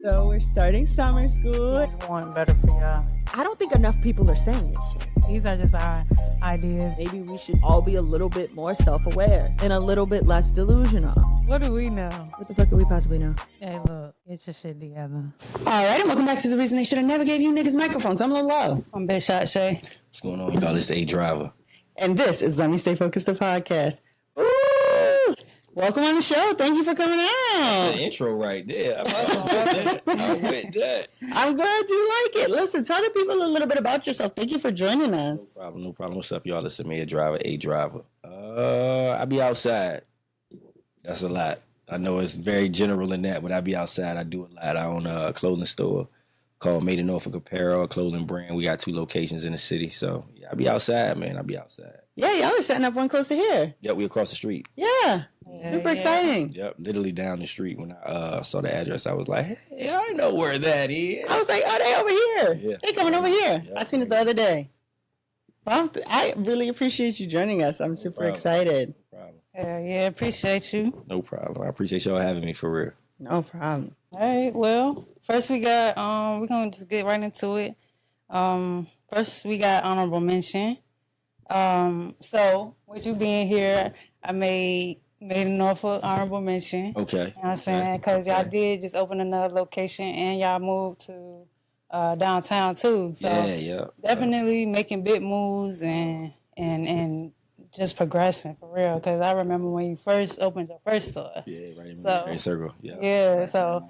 So we're starting summer school. Things going better for y'all. I don't think enough people are saying this shit. These are just our ideas. Maybe we should all be a little bit more self-aware and a little bit less delusional. What do we know? What the fuck could we possibly know? Hey, look, get your shit together. All right, and welcome back to the reason they should have never gave you niggas microphones. I'm Lil Low. I'm Big Shot Shae. What's going on, y'all? This is A Driver. And this is Let Me Stay Focused, the podcast. Ooh! Welcome on the show. Thank you for coming That's out. the intro right there. I'm with that. I'm glad you like it. Listen, tell the people a little bit about yourself. Thank you for joining us. No problem. What's up, y'all? This is Amir Driver, A Driver. I be outside. That's a lot. I know it's very general in that, but I be outside. I do a lot. I own a clothing store called M.A.D.E. Norfolk Apparel, a clothing brand. We got 2 locations in the city. So, yeah, I be outside, man. I be outside. Yeah, y'all are setting up one close to here. Yep, we across the street. Yeah. Super exciting. Yep, literally down the street. When I saw the address, I was like, hey, I know where that is. I was like, oh, they over here. Yeah. They coming over here. Yep. I seen it the other day. Well, I really appreciate you joining us. I'm super excited. No problem. Yeah, appreciate you. No problem. I appreciate y'all having me for real. No problem. All right, well, first we got, we're going to just get right into it. First we got honorable mention. So, with you being here, I made Norfolk honorable mention. Okay. You know what I'm saying? Because y'all did just open another location and y'all moved to downtown too. So Yeah. definitely making big moves and just progressing for real. Because I remember when you first opened your first store. Yeah, right in So, the circle. Yeah. Yeah, so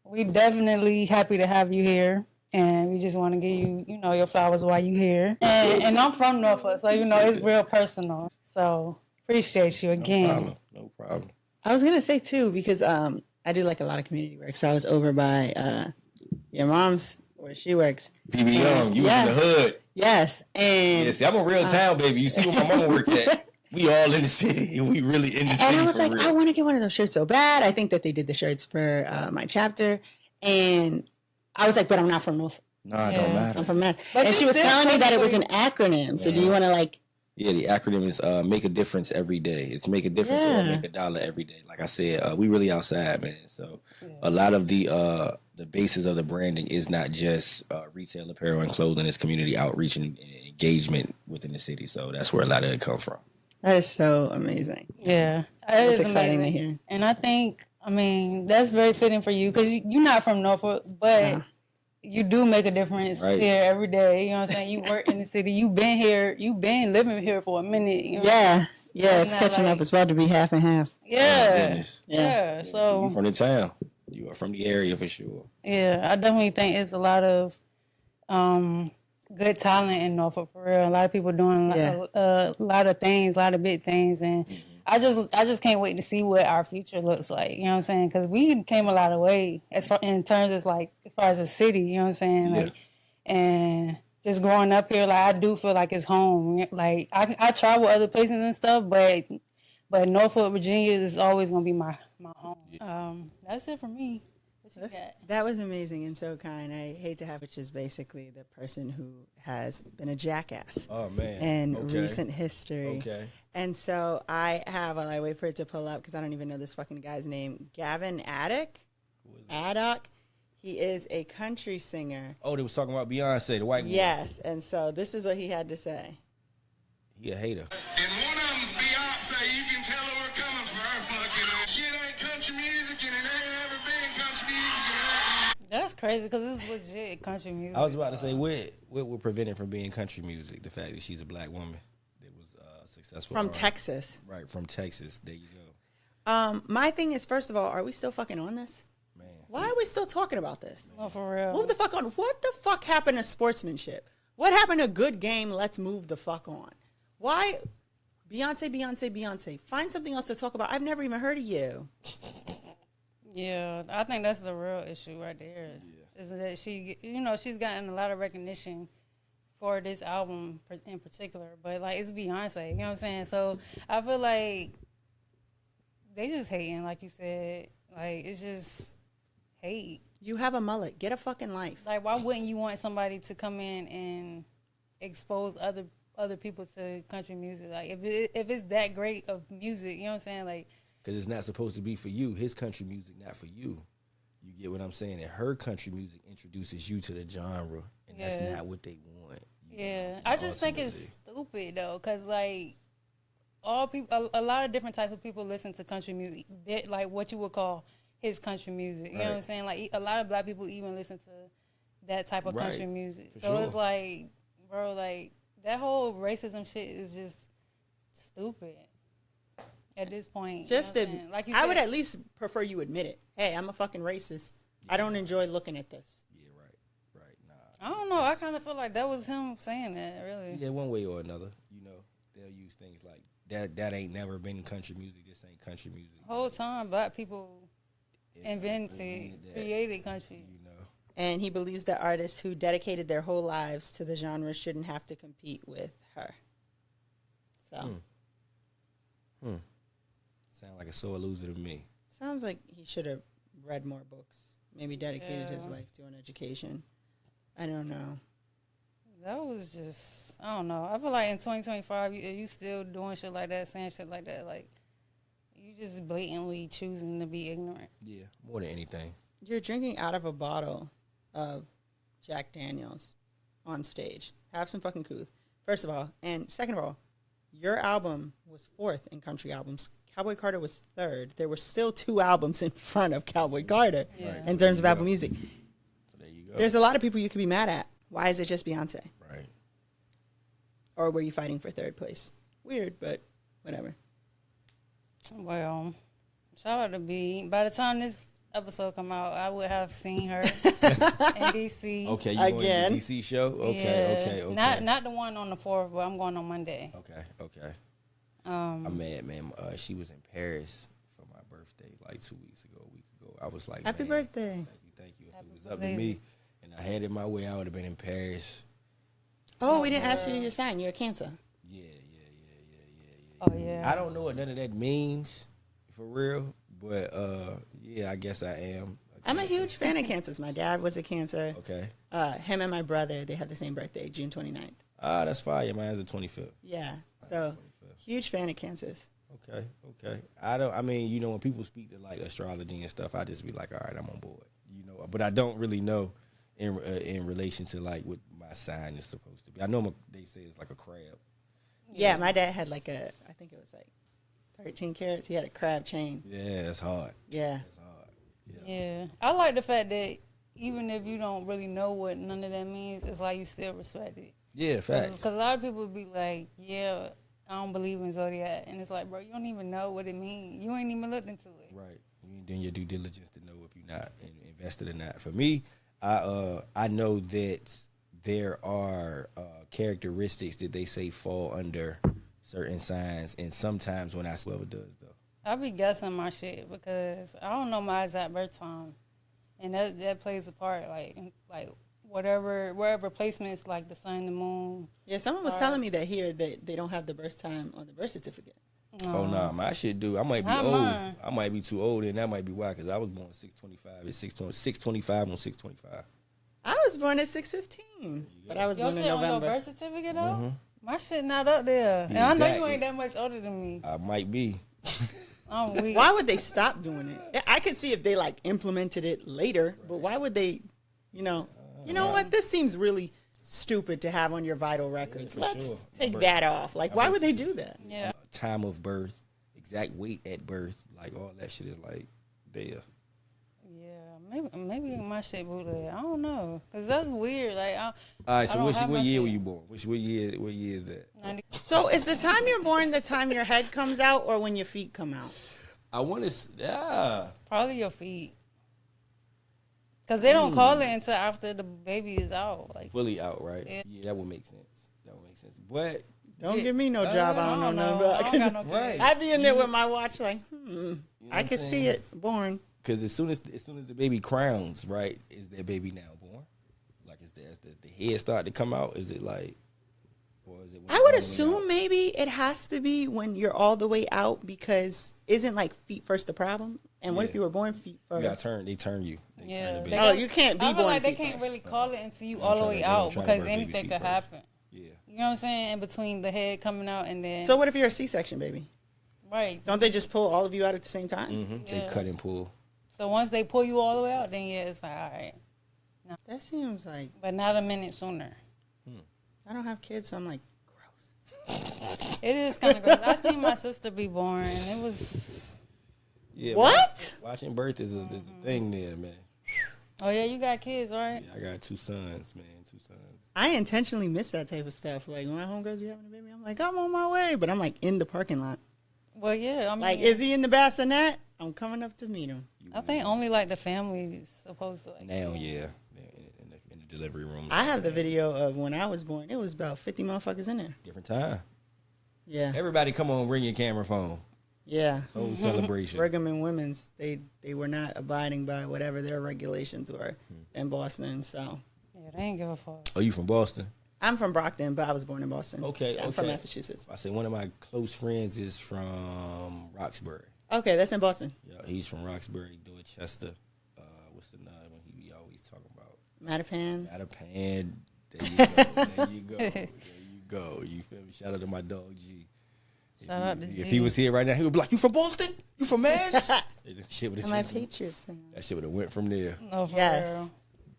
we definitely happy to have you here. And we just want to give you, your flowers while you here. And I'm from Norfolk, so it's real personal. So appreciate you again. No problem. I was going to say, too, because I do like a lot of community work. So I was over by your mom's, where she works. PB Young, you was in the hood. Yes. And Yeah, see, I'm a real town baby. You see where my mama work at? We all in the city. We really in the city. And I was like, real. I want to get one of those shirts so bad. I think that they did the shirts for my chapter. And I was like, but I'm not from Norfolk. Nah, it don't matter. I'm from Mass. But And you she was still telling me that it was an technically- acronym. So do you want to like... Yeah, the acronym is make a difference every day. It's make a difference or make $1 every day. Like I said, we really outside, man. So a lot of the basis of the branding is not just retail apparel and clothing. It's community outreach and engagement within the city. So that's where a lot of it comes from. That is so amazing. Yeah, It's is exciting amazing. to hear. And I think, that's very fitting for you because you're not from Norfolk, but you do make a difference here every day. You know what I'm saying? You work in the city. You've been here. You've been living here for a minute. You know? Yeah, it's not catching like- up. It's about to be half and half. Yeah. Yeah. So You from the town. You are from the area for sure. yeah, I definitely think it's a lot of good talent in Norfolk for real. A lot of people doing a lot of things, a lot of big things, and I just can't wait to see what our future looks like. You know what I'm saying? Because we came a lot of way as far as the city. You know what I'm saying? Like, and just growing up here, like I do feel like it's home. Like I travel other places and stuff, but Norfolk, Virginia is always gonna be my home. That's it for me. What you got? That was amazing and so kind. I hate to have which is basically the person who has been a jackass. Oh, man. In recent history. Okay. And so I have, while I wait for it to pull up, because I don't even know this fucking guy's name, Gavin Addock. He is a country singer. Oh, they was talking about Beyonce, the white woman. Yes, and so this is what he had to say. He a hater. And one of them's Beyonce. You can tell her we're coming for her fucking shit ain't country music and it ain't ever been country music. That's crazy because it's legit country music. I was about to say, what would prevent it from being country music? The fact that she's a black woman that was successful. From Texas. Right, from Texas. There you go. My thing is, first of all, are we still fucking on this? Man. Why are we still talking about this? No, for real. Move the fuck on. What the fuck happened to sportsmanship? What happened to good game? Let's move the fuck on. Why? Beyonce. Find something else to talk about. I've never even heard of you. Yeah, I think that's the real issue right there. Is that she's gotten a lot of recognition for this album in particular, but like it's Beyonce, you know what I'm saying? So I feel like they just hating, like you said. Like it's just hate. You have a mullet. Get a fucking life. Like why wouldn't you want somebody to come in and expose other people to country music? Like if it's that great of music, you know what I'm saying? Like Because it's not supposed to be for you. His country music, not for you. You get what I'm saying? And her country music introduces you to the genre, and that's not what they want. Yeah, I just think it's stupid though, cause like all people, a lot of different types of people listen to country music. Like what you would call his country music. You know what I'm saying? Like a lot of black people even listen to that type of country music. So it's like, bro, like that whole racism shit is just stupid at this point. Just you know like you I said, would at least prefer you admit it. Hey, I'm a fucking racist. I don't enjoy looking at this. Yeah, right. Nah. I don't know. I kind of feel like that was him saying that. Really. Yeah, one way or another. You know, they'll use things like that. That ain't never been country music. This ain't country music. Whole time, black people invented, created country. You know. And he believes that artists who dedicated their whole lives to the genre shouldn't have to compete with her. So. Sound like a sore loser to me. Sounds like he should have read more books. Maybe dedicated his life to an education. I don't know. That was just, I don't know. I feel like in 2025, you still doing shit like that, saying shit like that, like, you just blatantly choosing to be ignorant. Yeah, more than anything. You're drinking out of a bottle of Jack Daniels on stage. Have some fucking couth. First of all. And second of all, your album was 4th in country albums. Cowboy Carter was 3rd. There were still 2 albums in front of Cowboy Carter in terms of Apple Music. So there you go. There's a lot of people you could be mad at. Why is it just Beyonce? Right. Or were you fighting for 3rd place? Weird, but whatever. Well, shout out to B. By the time this episode come out, I would have seen her in DC. Okay, you Again. going to the DC show? Okay. Not the one on the 4th, but I'm going on Monday. Okay. I'm mad, man. She was in Paris for my birthday like 2 weeks ago, a week ago. I was like, Happy man, birthday. Thank you. If it was up to me and I had it my way, I would have been in Paris. Oh, we didn't ask you your sign. You're a Cancer. Yeah. Oh, yeah. I don't know what none of that means, for real. But, yeah, I guess I am. I'm a huge fan of Cancers. My dad was a Cancer. Okay. Him and my brother, they have the same birthday, June 29th. Ah, that's fire. Mine's the 25th. Yeah. So, huge fan of Cancers. Okay. I mean, you know, when people speak to like astrology and stuff, I just be like, all right, I'm on board. You know, but I don't really know in relation to like what my sign is supposed to be. I know they say it's like a crab. Yeah, my dad had like I think it was like 13 carats. He had a crab chain. Yeah, that's hard. Yeah. That's hard. Yeah. I like the fact that even if you don't really know what none of that means, it's like you still respect it. Yeah, facts. Because a lot of people be like, yeah, I don't believe in Zodiac. And it's like, bro, you don't even know what it means. You ain't even looked into it. Right. You ain't done your due diligence to know if you're not invested or not. For me, I know that there are characteristics that they say fall under certain signs, and sometimes when whoever does though. I be guessing my shit because I don't know my exact birth time, and that plays a part. Like wherever placements, like the sun, the moon. Yeah, someone was telling me that here that they don't have the birth time on the birth certificate. Oh no, my shit do. I might be Not old. mine. I might be too old, and that might be why. Because I was born 6/25. It's 6/25 on 6/25. I was born at 6/15, but I was Your born in shit on your November. birth certificate though? My shit not up there, and I know you Exactly. ain't that much older than me. I might be. I'm weak. Why would they stop doing it? I could see if they like implemented it later, but why would they? You know what? This seems really stupid to have on your vital records. for Let's sure. take that off. Like, why would they do that? Yeah. Time of birth, exact weight at birth, like all that shit is like there. Yeah, maybe my shit bootleg. I don't know, cause that's weird. Like, All right, so what year shit. were you born? What year is that? 90. So is the time you're born the time your head comes out, or when your feet come out? I want to. Probably your feet. Cause they don't call it until after the baby is out. Like, Fully out, right? Yeah. Yeah, that would make sense. But Don't give me no job I don't know I about. don't got no Right. kids. I'd be in there with my watch, like, what I I'm could saying? see it born. because as soon as the baby crowns, right, is that baby now born? Like, is the head start to come out? Is it like, or is it? When I it's would all the way assume out? maybe it has to be when you're all the way out, because isn't like feet first the problem? And what if Yeah. you were born feet You first? got turn. They turn you. They Yeah, turn the they baby. Oh, you can't be I feel born like they feet can't first. really call it until you They all the don't way try to- out, they don't try to because birth baby anything feet could first. happen. Yeah. You know what I'm saying? In between the head coming out and then So what if you're a C-section, baby? right. Don't they just pull all of you out at the same time? They cut and pull. So once they pull you all the way out, then yeah, it's like, all right. That seems like, But not a minute sooner. I don't have kids, so I'm like, gross. It is kind of gross. I seen my sister be born. It was. Yeah, What? Watching birth is a thing there, man. Oh yeah, you got kids, right? Yeah, I got 2 sons, man. 2 sons. I intentionally miss that type of stuff. Like, when my homegirls be having a baby, I'm like, I'm on my way. But I'm like in the parking lot. Well, yeah. I mean, Like, is he in the bassinet? I'm coming up to meet him. I think only like the family is supposed to. Like, Now, yeah. In the delivery room. I have the video of when I was born. It was about 50 motherfuckers in there. Different time. Yeah. Everybody come on, bring your camera phone. Yeah. Whole celebration. Brigham and Women's, they were not abiding by whatever their regulations were in Boston. So yeah, they ain't give a fuck. Oh, you from Boston? I'm from Brockton, but I was born in Boston. Okay, I'm okay. from Massachusetts. I say one of my close friends is from Roxbury. Okay, that's in Boston. Yeah, he's from Roxbury, Dorchester. What's the name one he be always talking about? Mattapan. Mattapan. There you go. There you go. There you go. You feel me? Shout out to my dog G. Shout out to If G. he was here right now, he would be like, "You from Boston? You from Mass?" Shit would And my Patriots thing. That shit would have went from there. No, for Yes. real.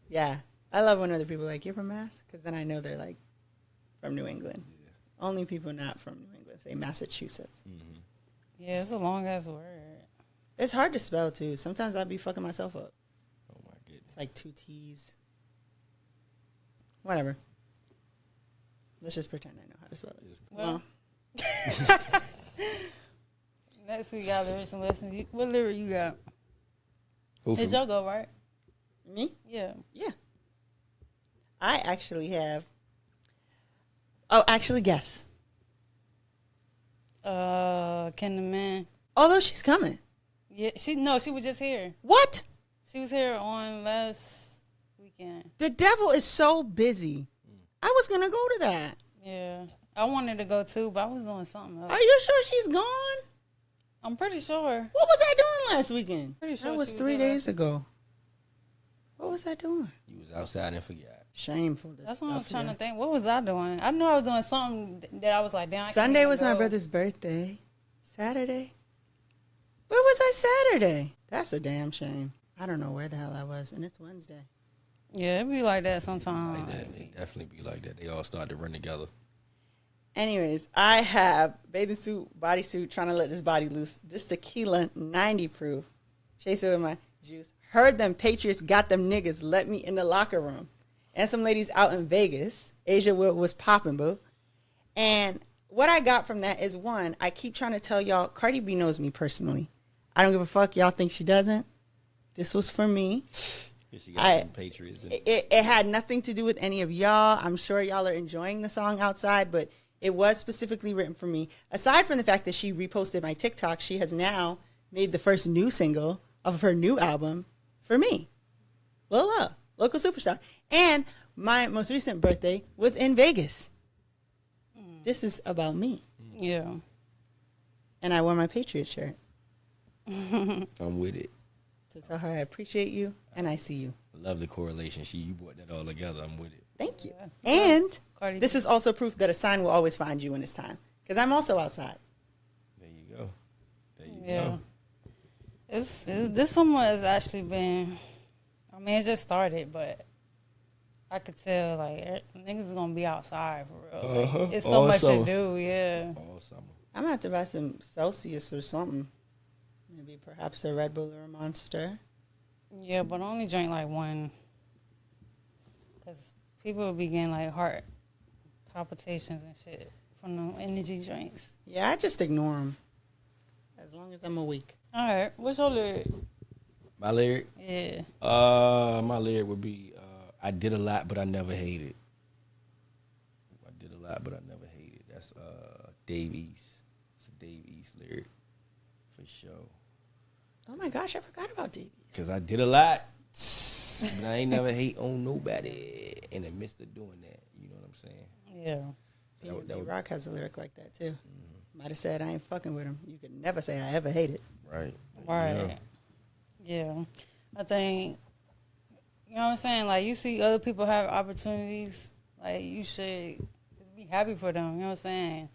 Yeah. I love when other people are like, you're from Mass? Because then I know they're like from New England. Yeah. Only people not from New England say Massachusetts. Yeah, it's a long ass word. It's hard to spell, too. Sometimes I'd be fucking myself up. Oh my goodness. It's like 2 T's. Whatever. Let's just pretend I know how to spell it. Well, next we got lyrics and lessons. What lyric you got? Who It's from- your go, right? Me? Yeah. Yeah. I actually have. Oh, actually, guess. Ken the Man. Although she's coming. Yeah, she was just here. What? She was here on last weekend. The devil is so busy. I was going to go to that. Yeah. I wanted to go too, but I was doing something else. Are you sure she's gone? I'm pretty sure. What was I doing last weekend? Pretty sure That was she was 3 there days ago. What was I doing? You was outside and forgot. Shameful. That's what I'm trying to think. What was I doing? I knew I was doing something that I was like, damn. I can't Sunday even was my go. brother's birthday. Saturday? Where was I Saturday? That's a damn shame. I don't know where the hell I was, and it's Wednesday. Yeah, it be like that sometimes. Like that. They definitely be like that. They all start to run together. Anyways, I have bathing suit, bodysuit, trying to let this body loose. This tequila 90 proof. Chase it with my juice. Heard them Patriots got them niggas. Let me in the locker room. And some ladies out in Vegas. Asia was popping, boo. And what I got from that is, one, I keep trying to tell y'all, Cardi B knows me personally. I don't give a fuck. Y'all think she doesn't? This was for me. She got some Patriots. It had nothing to do with any of y'all. I'm sure y'all are enjoying the song outside, but it was specifically written for me. Aside from the fact that she reposted my TikTok, she has now made the first new single of her new album for me. Lil Love, local superstar. And my most recent birthday was in Vegas. This is about me. Yeah. And I wore my Patriot shirt I'm with it. to tell her I appreciate you and I see you. I love the correlation. You brought that all together. I'm with it. Thank you. Yeah. And Cardi this B. is also proof that a sign will always find you when it's time. Because I'm also outside. There you go. There you Yeah. go. This summer has actually been, I mean, it just started, but I could tell, like, niggas is going to be outside for real. Like, Uh-huh. it's so All much summer. to do, yeah. All summer. I'm going to have to buy some Celsius or something. Maybe perhaps a Red Bull or a Monster. Yeah, but only drink like one. Because people will be getting, like, heart palpitations and shit from the energy drinks. Yeah, I just ignore them. As long as I'm awake. All right. What's your lyric? My lyric? Yeah. My lyric would be, I did a lot, but I never hated. I did a lot, but I never hated. That's Dave East. It's a Dave East lyric for sure. Oh my gosh, I forgot about Davey. Because I did a lot, but I ain't never hate on nobody in the midst of doing that. You know what I'm saying? Yeah. D-Rock has a lyric like that too. Might have said I ain't fucking with him. You could never say I ever hated. Right. Right. Yeah. I think, you know what I'm saying? Like, you see other people have opportunities. Like, you should just be happy for them. You know what I'm saying?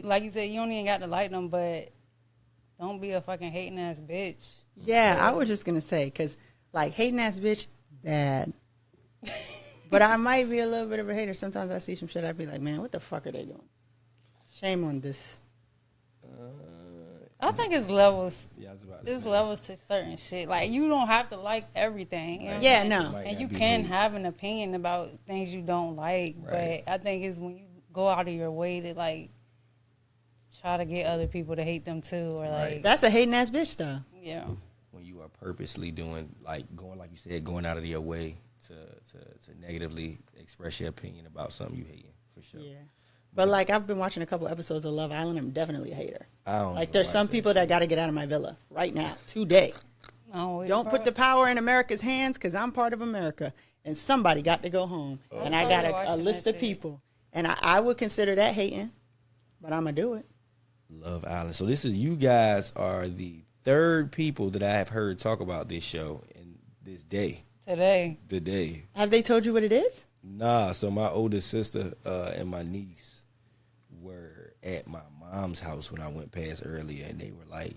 Like you said, you don't even got to like them, but don't be a fucking hating ass bitch. Yeah, I was just gonna say, cause like hating ass bitch, bad. But I might be a little bit of a hater. Sometimes I see some shit, I'd be like, man, what the fuck are they doing? Shame on this. I think it's levels. Yeah, I was about to There's say. levels to certain shit. Like, you don't have to like everything. You know Yeah, what I'm saying? no. Might And not you be can hate. have an opinion about things you don't like, Right. but I think it's when you go out of your way to like try to get other people to hate them too, or like, Right. That's a hating ass bitch though. yeah. When you are purposely doing, like you said, going out of your way to negatively express your opinion about something you hating, for sure. Yeah. But like I've been watching a couple episodes of Love Island. I'm definitely a hater. I don't Like even there's watch some people that shit. got to get out of my villa right now, today. No, Don't put the power in America's hands because I'm part of America, and somebody got to go home. And I got started a watching list that of shit. people, and I would consider that hating, but I'm gonna do it. Love Island. So you guys are the third people that I have heard talk about this show in this day. today. Have they told you what it is? Nah, so my older sister and my niece were at my mom's house when I went past earlier, and they were like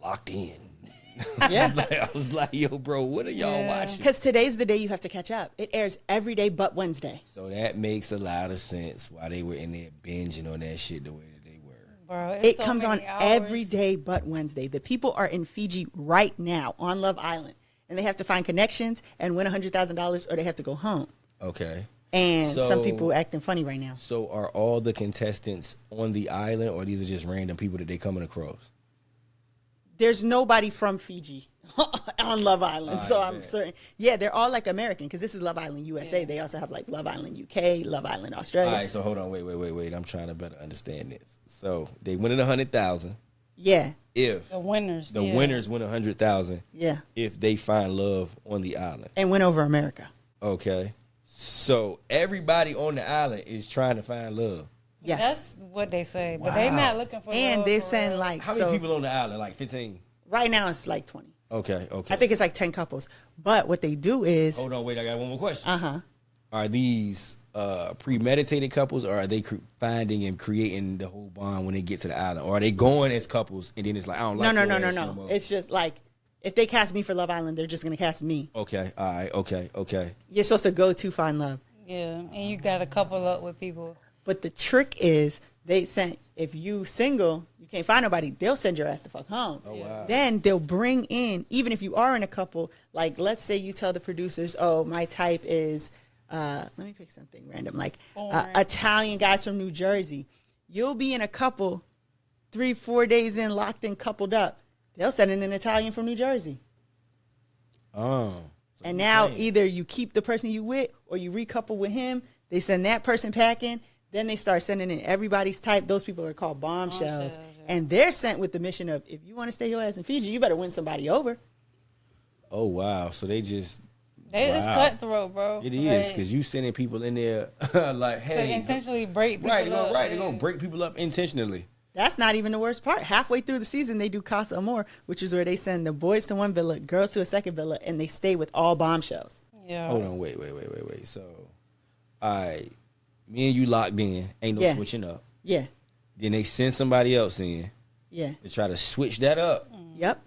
locked in. Yeah. I was like, yo, bro, what are y'all watching? Because today's the day you have to catch up. It airs every day but Wednesday. So that makes a lot of sense why they were in there binging on that shit the way that they were. Bro, it's It so comes on many hours. every day but Wednesday. The people are in Fiji right now on Love Island, and they have to find connections and win $100,000, or they have to go home. Okay. And some So- people acting funny right now. So are all the contestants on the island, or these are just random people that they coming across? There's nobody from Fiji on Love Island, so I I'm bet. certain. Yeah, they're all like American because this is Love Island USA. They also have like Love Island UK, Love Island Australia. All right, so hold on, wait. I'm trying to better understand this. So they winning 100,000 Yeah, if The winners. the yeah. winners win 100,000 yeah, if they find love on the island. and win over America. Okay, so everybody on the island is trying to find love. Yes, That's what they say, but they not looking for and love they're for saying real. like How so many people on the island? Like 15. right now it's like 20. Okay. I think it's like 10 couples. But what they do is, Hold on, wait. I got one more question. uh-huh. Are these premeditated couples, or are they finding and creating the whole bond when they get to the island, or are they going as couples and then it's like, I don't like No, your no. ass no more? It's just like if they cast me for Love Island, they're just gonna cast me. Okay, all right, okay. You're supposed to go to find love. Yeah, and you got to couple up with people. But the trick is they send, if you single, you can't find nobody, they'll send your ass the fuck home. Oh, wow. Then they'll bring in, even if you are in a couple, like let's say you tell the producers, oh, my type is, let me pick something random, like Italian guys from New Jersey. You'll be in a couple 3-4 days in, locked in, coupled up. They'll send in an Italian from New Jersey. So And you now playing. either you keep the person you with or you recouple with him. They send that person packing. Then they start sending in everybody's type. Those people are called bombshells. Bombshells, yeah. And they're sent with the mission of, if you want to stay your ass in Fiji, you better win somebody over. Oh wow, so they just It's wow. cutthroat, bro. It is because you sending people in there like, to hey, intentionally break people right? up. They're gonna break people up intentionally. That's not even the worst part. Halfway through the season, they do Casa Amor, which is where they send the boys to one villa, girls to a second villa, and they stay with all bombshells. Yeah. Hold on, wait. So, all right, me and you locked in, ain't no Yeah. switching up. Yeah, Then they send somebody else in yeah, to try to switch that up. yep,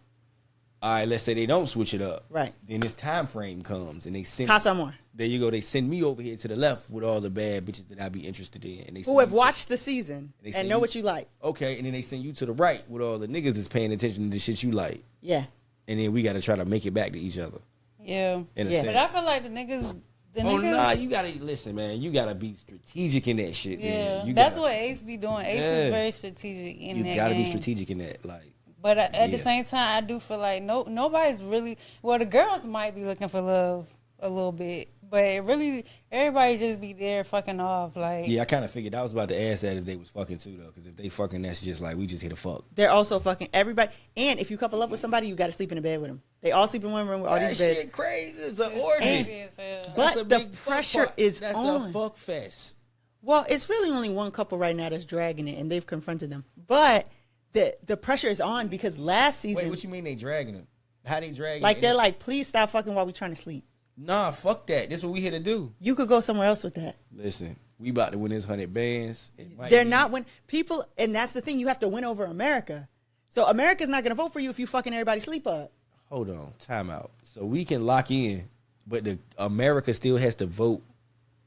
All right, let's say they don't switch it up. right. Then this time frame comes and they send. Casa Amor. There you go. They send me over here to the left with all the bad bitches that I'd be interested in, and they Who send have you to- watched the season They and send know you- what you like. Okay, and then they send you to the right with all the niggas that's paying attention to the shit you like, Yeah, and then we got to try to make it back to each other. Yeah. In a Yeah. sense. But I feel like the niggas. Oh nah, you gotta listen, man. You gotta be strategic in that shit. Yeah, man. You that's gotta, what Ace be doing. Ace Yeah. is very strategic in that you gotta be game. strategic in that. Like, But at the Yeah. same time, I do feel like nobody's really. Well, the girls might be looking for love a little bit, but it really everybody just be there fucking off. Like, yeah, I kind of figured I was about to ask that if they was fucking too though, because if they fucking, that's just like we just hit a fuck. they're also fucking everybody. And if you couple up with somebody, you got to sleep in a bed with them. They all sleep in one room with all That these beds. shit crazy. It's an it's orgy. crazy as hell. But That's a the big fuck pressure fuck. is that's on. a fuck fest. Well, it's really only one couple right now that's dragging it, and they've confronted them. But the pressure is on because last season, Wait, what you mean they dragging them? How they dragging? like it? they're like, please stop fucking while we trying to sleep. Nah, fuck that. This what we here to do. You could go somewhere else with that. Listen, we about to win this 100 bands. It might They're be- not win people, and that's the thing. You have to win over America. So America's not gonna vote for you if you fucking everybody sleep up. Hold on, time out. So we can lock in, but the America still has to vote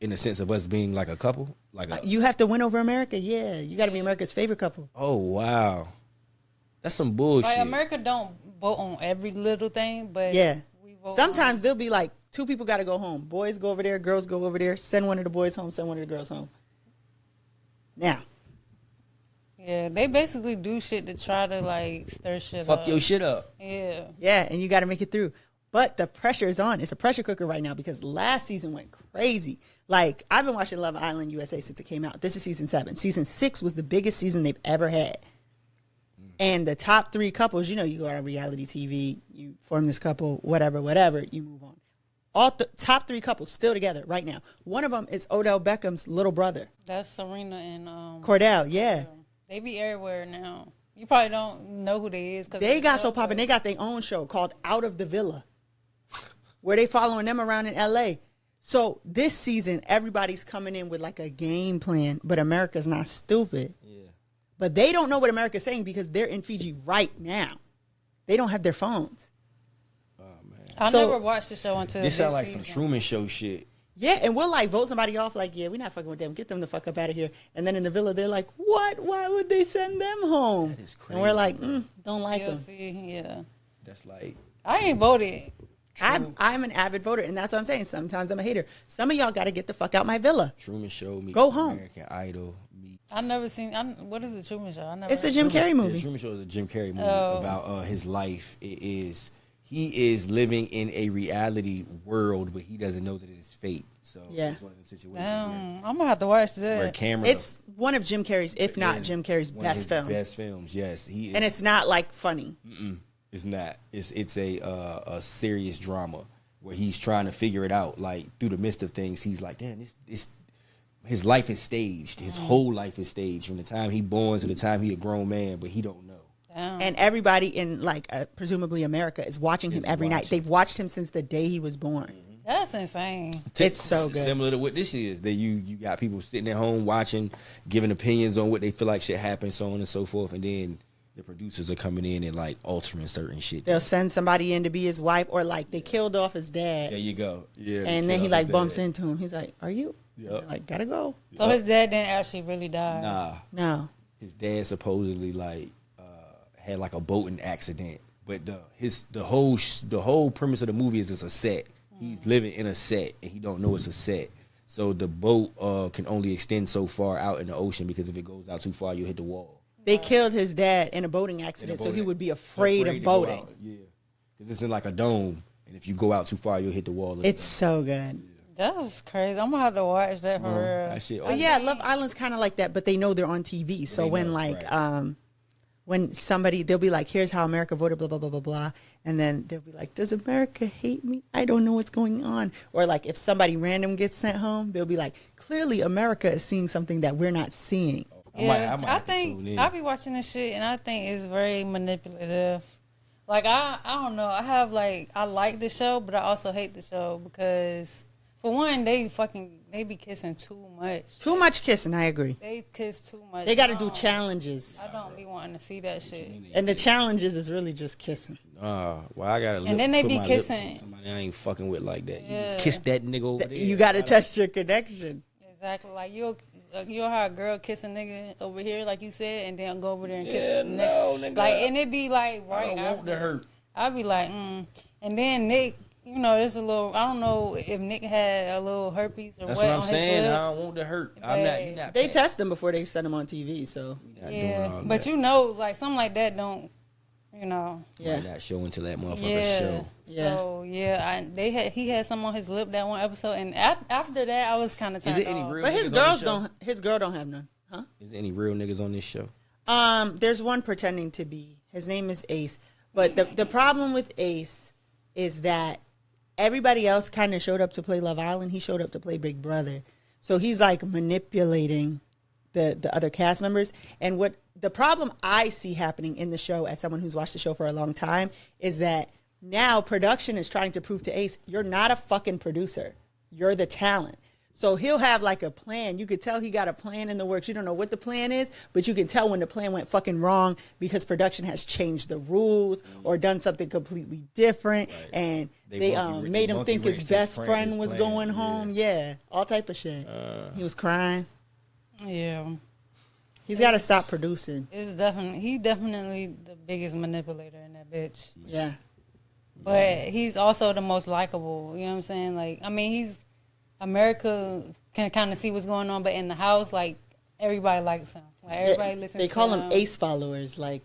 in the sense of us being like a couple, like a. You have to win over America. Yeah, you got to be America's favorite couple. Oh wow, that's some bullshit. Like America don't vote on every little thing, but Yeah. we vote Sometimes they'll be like, 2 people got to go home. Boys go over there, girls go over there. Send one of the boys home, send one of the girls home. Now, Yeah, they basically do shit to try to like stir shit Fuck up. your shit up. Yeah. yeah, and you got to make it through. But the pressure is on. It's a pressure cooker right now because last season went crazy. Like, I've been watching Love Island USA since it came out. This is season 7. Season 6 was the biggest season they've ever had. And the top 3 couples, you know, you go on reality TV, you form this couple, whatever, you move on. All top 3 couples still together right now. One of them is Odell Beckham's little brother, That's Serena and Cordell. Yeah. They be everywhere now. You probably don't know who they is. Cause They got so popping. They got their own show called Out of the Villa, where they following them around in L.A. So this season, everybody's coming in with like a game plan, but America's not stupid. Yeah. But they don't know what America's saying because they're in Fiji right now. They don't have their phones. Oh man, I So- never watched the show until this sound like season. some Truman Show shit. Yeah, and we'll like vote somebody off like, yeah, we're not fucking with them. Get them the fuck up out of here. And then in the villa, they're like, what? Why would they send them home? That is And we're crazy, like, bro. don't like them. TLC, yeah. That's like I ain't voted. I'm an avid voter, and that's what I'm saying. Sometimes I'm a hater. Some of y'all got to get the fuck out my villa. Truman Show. Meets Go home. American Idol. I never seen. What is the Truman Show? I never. It's the Jim Carrey Yeah, movie. Truman Show is a Jim Carrey movie Oh. about his life. He is living in a reality world, but he doesn't know that it is fate. So Yeah. it's one of them situations Damn, I'm gonna have to watch where that. camera. It's one of Jim Carrey's, if not Yeah, Jim Carrey's one of best his film. Best films, yes. He is, And it's not like funny. It's not. It's a serious drama where he's trying to figure it out. Like through the midst of things, he's like, damn, this his life is staged. His whole life is staged from the time he born to the time he a grown man, but he don't know. Damn. And everybody in like presumably America is watching him Is every night. watching. They've watched him since the day he was born. That's insane. It's so good. Similar to what this is. That you got people sitting at home watching, giving opinions on what they feel like should happen, so on and so forth, and then the producers are coming in and like altering certain shit. They'll send somebody in to be his wife, or like they killed off his dad, There you go. Yeah. and then he like bumps into him. He's like, "Are you?" Yep. They're like, gotta go. So his dad didn't actually really die. Nah. No, His dad supposedly like had like a boating accident, but the whole premise of the movie is it's a set. He's living in a set and he don't know it's a set. So the boat can only extend so far out in the ocean because if it goes out too far, you hit the wall. they killed his dad in a boating accident, so he would be afraid of to go boating. out. Yeah, because it's in like a dome, and if you go out too far, you'll hit the wall. of the It's dome. so good. That's crazy. I'm gonna have to watch that for real. That shit. But yeah, Love Island's kind of like that, but they know they're on TV. So they when know, like right. when somebody, they'll be like, "Here's how America voted," blah blah blah blah blah, and then they'll be like, "Does America hate me? I don't know what's going on." Or like if somebody random gets sent home, they'll be like, "Clearly America is seeing something that we're not seeing." I might have to tune think in. I be watching this shit and I think it's very manipulative. Like I don't know. I have like I like the show, but I also hate the show because for one, they be kissing too much. Too much kissing. I agree. They kiss too much. They got to I do don't- challenges, I don't be wanting to see that shit. and the challenges is really just kissing. Well, I gotta. And then they put be my lips kissing. on somebody I ain't fucking with like that. You Yeah. just kiss that nigga over there. You got to test your connection. Exactly. Like you'll have a girl kiss a nigga over here, like you said, and then go over there and kiss Yeah, the no, next. nigga. Like, and it be like I right don't want after. to hurt. I'd be like, and then Nick, you know, there's a little. I don't know if Nick had a little herpes or That's what what I'm on saying. his lip. I don't want to hurt. I'm not. You not. They Pat. test them before they send them on TV. So Not doing Yeah, all but that. you know, like something like that don't, you know. yeah, Might not show until that motherfucker Yeah. show. Yeah. So yeah, he had some on his lip that one episode, and after that, I was kind of Is turned it any off. real? but his niggas on girls this show? don't. His girl don't have none, huh? Is there any real niggas on this show? There's one pretending to be. His name is Ace. But the problem with Ace is that everybody else kind of showed up to play Love Island. He showed up to play Big Brother. So he's like manipulating the other cast members. And what the problem I see happening in the show as someone who's watched the show for a long time is that now production is trying to prove to Ace, you're not a fucking producer. You're the talent. So he'll have like a plan. You could tell he got a plan in the works. You don't know what the plan is, but you can tell when the plan went fucking wrong because production has changed the rules or done something completely different. Right. And they made him think his best friend was going home. Yeah, all type of shit. He was crying. Yeah. He's got to stop producing. He's definitely the biggest manipulator in that bitch. Yeah. But he's also the most likable. You know what I'm saying? Like, I mean, America can kind of see what's going on, but in the house, like, everybody likes him. Like, everybody listens to him. They call him Ace followers. Like,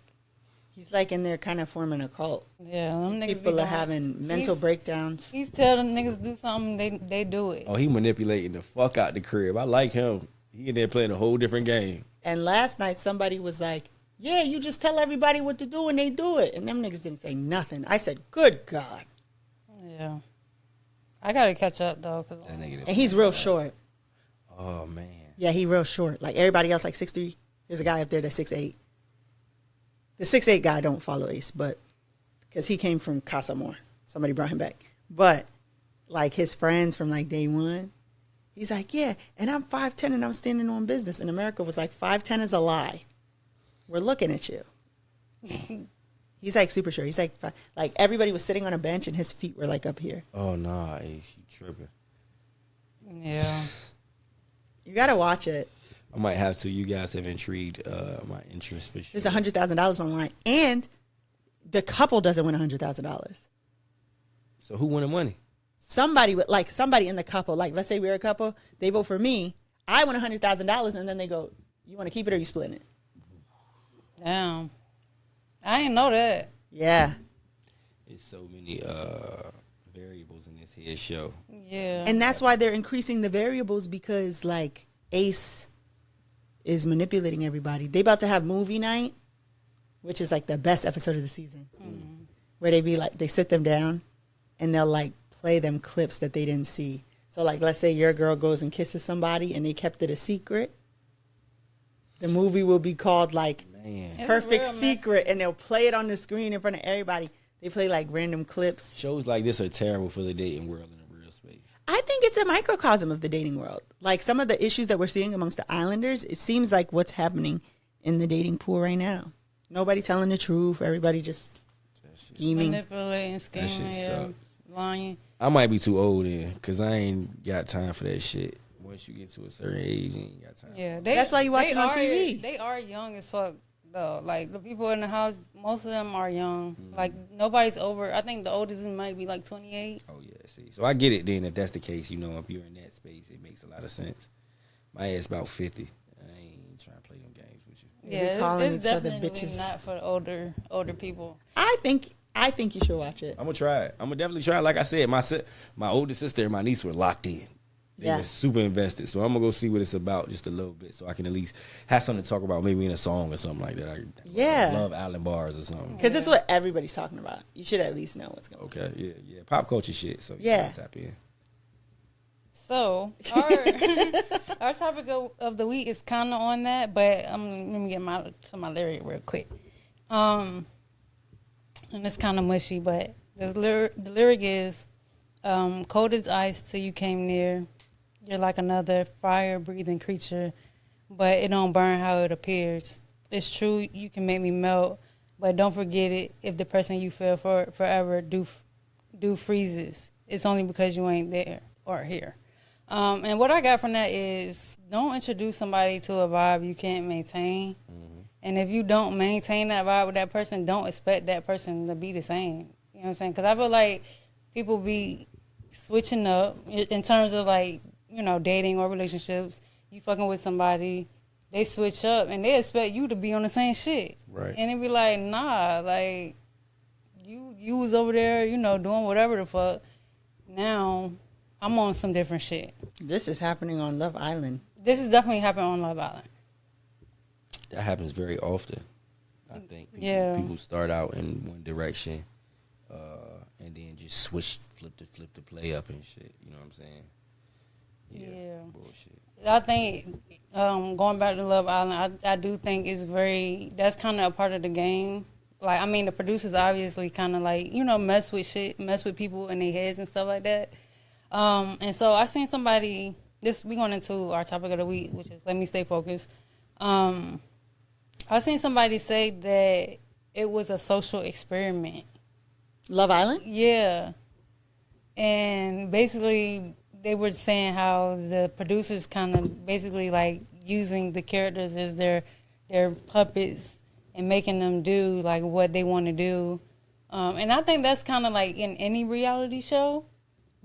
he's like in there kind of forming a cult. Yeah, them niggas people are having mental breakdowns. He's telling them niggas do something, they do it. Oh, he manipulating the fuck out the crib. I like him. He in there playing a whole different game. And last night, somebody was like, yeah, you just tell everybody what to do and they do it. And them niggas didn't say nothing. I said, good God. Yeah. I gotta catch up though, and he's real short. Oh man. Yeah, he real short. Like everybody else, like 6'3". There's a guy up there that's 6'8". The 6'8" guy don't follow Ace, but because he came from Casa More, somebody brought him back. But like his friends from like day one, he's like, yeah, and I'm 5'10" and I'm standing on business. And America was like 5'10" is a lie. We're looking at you. He's like super short. He's like everybody was sitting on a bench and his feet were like up here. Oh nah, Ace, you tripping. Yeah. You gotta watch it. I might have to. You guys have intrigued my interest for sure. There's $100,000 online, and the couple doesn't win $100,000. So who won the money? Somebody in the couple. Like let's say we're a couple. They vote for me. I win $100,000, and then they go, "You want to keep it or you splitting it?" Damn. I didn't know that. Yeah. There's so many variables in this here show. Yeah. And that's why they're increasing the variables because like Ace is manipulating everybody. They about to have movie night, which is like the best episode of the season. Mm-hmm. Where they sit them down and they'll like play them clips that they didn't see. So like let's say your girl goes and kisses somebody and they kept it a secret. The movie will be called like Perfect Secret, and they'll play it on the screen in front of everybody. They play like random clips. Shows like this are terrible for the dating world in a real space. I think it's a microcosm of the dating world. Like some of the issues that we're seeing amongst the islanders, it seems like what's happening in the dating pool right now. Nobody telling the truth. Everybody just scheming. Manipulating, scheming, lying. I might be too old then, because I ain't got time for that shit. Once you get to a certain age, you ain't got time. Yeah, that's why you watch it on TV. They are young as fuck, though. Like, the people in the house, most of them are young. Mm-hmm. Like, nobody's over. I think the oldest might be like 28. Oh, yeah, see. So I get it then. If that's the case, you know, if you're in that space, it makes a lot of sense. My ass about 50. I ain't trying to play them games with you. Yeah, it's definitely not for the older people. I think you should watch it. I'm going to try it. I'm going to definitely try it. Like I said, my older sister and my niece were locked in. They were super invested. So I'm going to go see what it's about just a little bit so I can at least have something to talk about, maybe in a song or something like that. I love Island Bars or something. Because it's what everybody's talking about. You should at least know what's going on. Okay, yeah. Pop culture shit. So tap in. So our topic of the week is kind of on that, but let me get to my lyric real quick. And it's kind of mushy, but the lyric is, cold as ice till you came near. You're like another fire-breathing creature, but it don't burn how it appears. It's true, you can make me melt, but don't forget it if the person you feel for forever do freezes. It's only because you ain't there or here. And what I got from that is don't introduce somebody to a vibe you can't maintain. Mm-hmm. And if you don't maintain that vibe with that person, don't expect that person to be the same. You know what I'm saying? Because I feel like people be switching up in terms of like, you know, dating or relationships. You fucking with somebody, they switch up and they expect you to be on the same shit. Right. And it be like, nah, like you was over there, you know, doing whatever the fuck. Now I'm on some different shit. This is happening on Love Island. This is definitely happening on Love Island. That happens very often. I think people start out in one direction and then just flip the play up and shit. You know what I'm saying? Yeah. Bullshit. I think going back to Love Island, I do think that's kind of a part of the game. Like, I mean, the producers obviously kind of like, you know, mess with people in their heads and stuff like that. And so I seen somebody we going into our topic of the week, which is let me stay focused. I seen somebody say that it was a social experiment. Love Island? Yeah. And basically they were saying how the producers kind of basically like using the characters as their puppets and making them do like what they want to do. And I think that's kind of like in any reality show.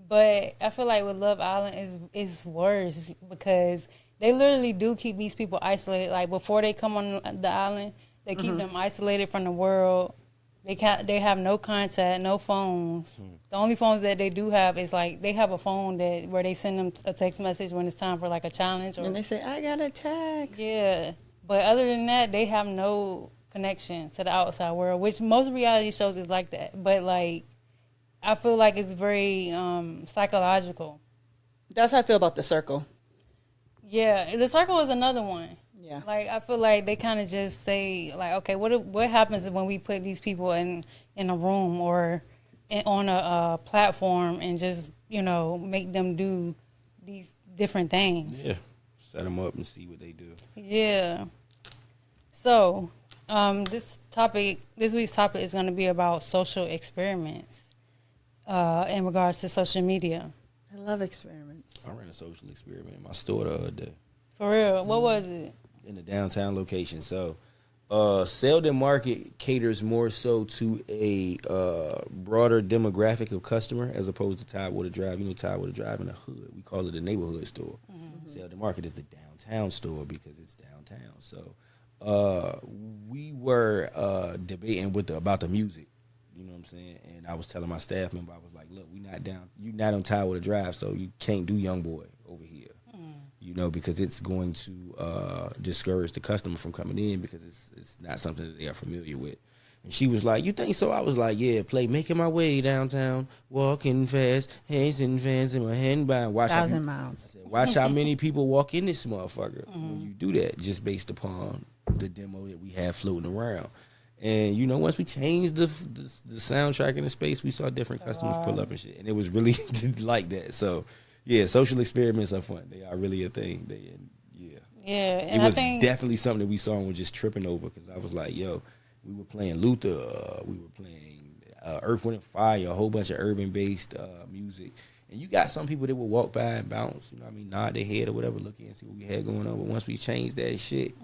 But I feel like with Love Island is worse because they literally do keep these people isolated. Like before they come on the island, they keep them isolated from the world. They have no contact, no phones. The only phones that they do have is like they have a phone where they send them a text message when it's time for like a challenge. And they say, I got a text. Yeah, but other than that, they have no connection to the outside world, which most reality shows is like that. But like, I feel like it's very psychological. That's how I feel about The Circle. Yeah, The Circle is another one. Yeah. Like I feel like they kind of just say like, okay, what happens when we put these people in a room or on a platform and just make them do these different things. Yeah, set them up and see what they do. Yeah. So, this week's topic is going to be about social experiments in regards to social media. I love experiments. I ran a social experiment in my store the other day. For real, what was it? In the downtown location. So, Selden Market caters more so to a broader demographic of customer as opposed to Tidewater Drive. Tidewater Drive in the hood. We call it a neighborhood store. Selden Market is the downtown store because it's downtown. So, we were debating about the music. You know what I'm saying? And I was telling my staff member, I was like, look, you're not on Tidewater Drive, so you can't do Young Boy over here. Because it's going to discourage the customer from coming in because it's not something that they are familiar with. And she was like, you think so? I was like, yeah, play Making My Way downtown, walking fast, hands and fans in my hand bound. 1,000 miles. Watch how many people walk in this motherfucker when you do that, just based upon the demo that we have floating around. And, once we changed the soundtrack in the space, we saw different customers pull up and shit. And it was really like that. So, yeah, social experiments are fun. They are really a thing. Yeah, and it was definitely something that we saw and were just tripping over because I was like, yo, we were playing Luther, we were playing Earth, Wind, and Fire, a whole bunch of urban-based music. And you got some people that will walk by and bounce, nod their head or whatever, look and see what we had going on. But once we changed that shit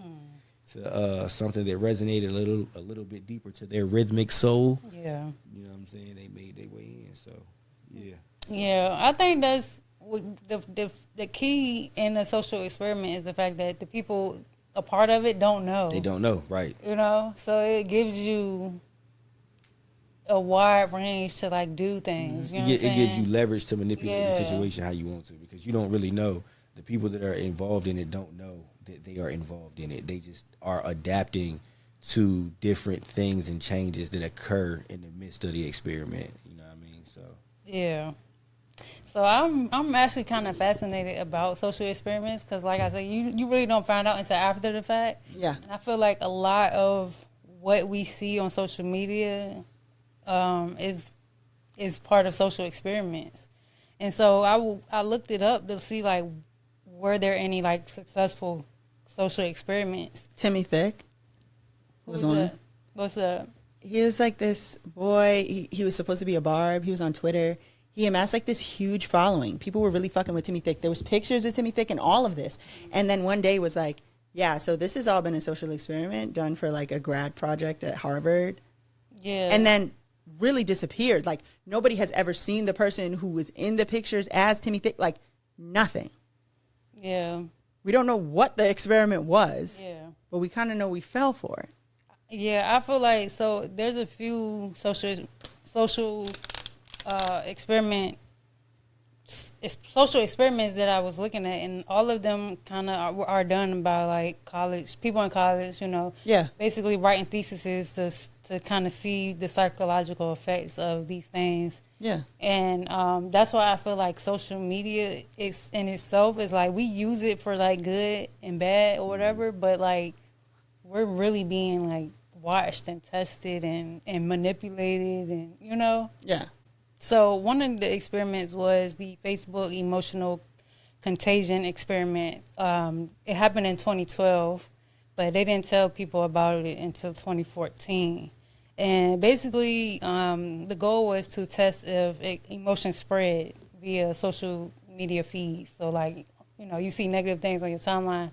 to something that resonated a little bit deeper to their rhythmic soul, yeah, you know what I'm saying, they made their way in. So, yeah. Yeah, I think that's the key in the social experiment is the fact that the people a part of it don't know. They don't know, right? So it gives you a wide range to like do things. You know what I'm saying? It gives you leverage to manipulate the situation how you want to because you don't really know. The people that are involved in it don't know that they are involved in it. They just are adapting to different things and changes that occur in the midst of the experiment. You know what I mean? So yeah. So I'm actually kind of fascinated about social experiments because, like I said, you really don't find out until after the fact. Yeah. And I feel like a lot of what we see on social media is part of social experiments. And so I looked it up to see like were there any like successful social experiments. Timmy Thick was on it. What's up? He was like this boy. He was supposed to be a barb. He was on Twitter. He amassed like this huge following. People were really fucking with Timmy Thick. There was pictures of Timmy Thick and all of this. And then one day was like, yeah, so this has all been a social experiment done for like a grad project at Harvard. Yeah. And then really disappeared. Like nobody has ever seen the person who was in the pictures as Timmy Thick. Like nothing. Yeah. We don't know what the experiment was. Yeah. But we kind of know we fell for it. Yeah, I feel like so there's a few social social experiments that I was looking at, and all of them kind of are done by like people in college, Yeah. basically writing theses to kind of see the psychological effects of these things. Yeah. And that's why I feel like social media in itself is like we use it for like good and bad or whatever, but like we're really being like watched and tested and manipulated and Yeah. So one of the experiments was the Facebook emotional contagion experiment. It happened in 2012, but they didn't tell people about it until 2014. And basically, the goal was to test if emotions spread via social media feeds. So, like, you know, you see negative things on your timeline.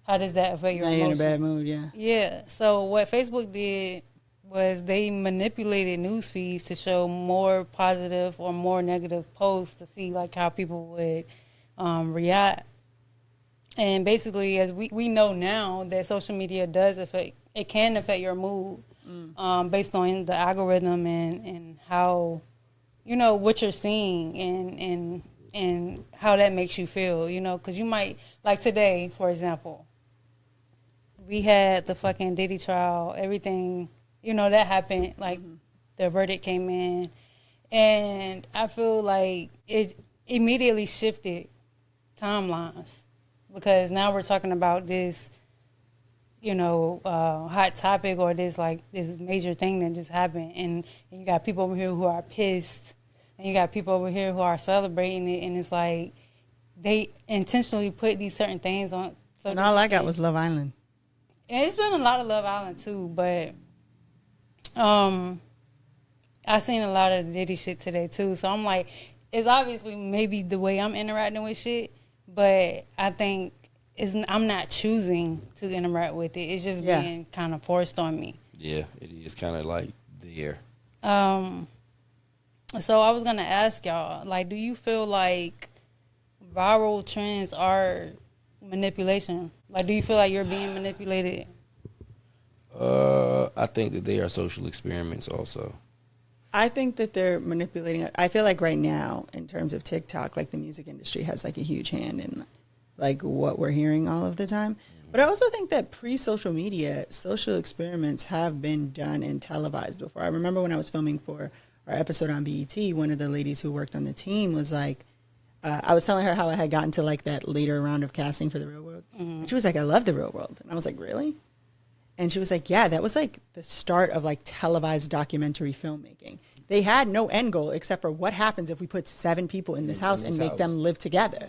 How does that affect your Now you're in a emotions? bad mood, yeah. Yeah. So what Facebook did was they manipulated news feeds to show more positive or more negative posts to see like how people would react. And basically, as we know now that social media can affect your mood based on the algorithm and how, you know, what you're seeing and how that makes you feel, you know, because you might, like today, for example, we had the fucking Diddy trial, everything, you know, that happened, like the verdict came in, and I feel like it immediately shifted timelines because now we're talking about this, you know, hot topic or this major thing that just happened, and you got people over here who are pissed, and you got people over here who are celebrating it, and it's like they intentionally put these certain things on. So And all I got was Love Island. And it's been a lot of Love Island too, but I seen a lot of Diddy shit today too. So I'm like, it's obviously maybe the way I'm interacting with shit, but I think I'm not choosing to interact with it. It's just being kind of forced on me. Yeah, it is kind of like there. So I was gonna ask y'all, like, do you feel like viral trends are manipulation? Like, do you feel like you're being manipulated? I think that they are social experiments also. I think that they're manipulating. I feel like right now, in terms of TikTok, like the music industry has like a huge hand in like what we're hearing all of the time. But I also think that pre-social media, social experiments have been done and televised before. I remember when I was filming for our episode on BET, one of the ladies who worked on the team was like, I was telling her how I had gotten to like that later round of casting for The Real World. And she was like, I love The Real World. And I was like, really? And she was like, yeah, that was like the start of like televised documentary filmmaking. They had no end goal except for what happens if we put 7 people in this house and make them live together.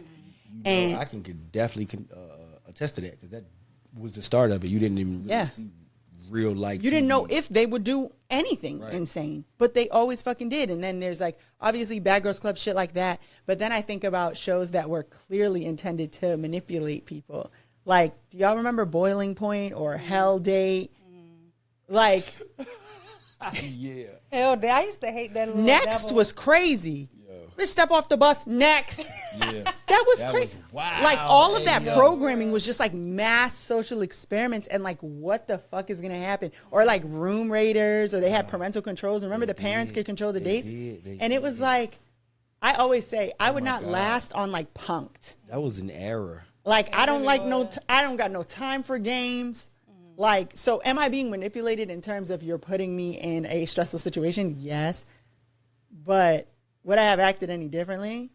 You know, I can definitely attest to that because that was the start of it. You didn't even really see real life. You didn't know if they would do anything insane, but they always fucking did. And then there's like obviously Bad Girls Club shit like that. But then I think about shows that were clearly intended to manipulate people. Like, do y'all remember Boiling Point or Hell Date? Like, yeah. Hell, I used to hate that. Next was crazy. Bitch, step off the bus. Next. Yeah. That was crazy. Wow. Like all of that programming was just like mass social experiments and like what the fuck is gonna happen? Or like Room Raiders, or they had parental controls. Remember the parents could control the dates? And it was like, I always say I would not last on like Punk'd. That was an error. Like I don't like I don't got no time for games. Like, so am I being manipulated in terms of you're putting me in a stressful situation? Yes. But would I have acted any differently?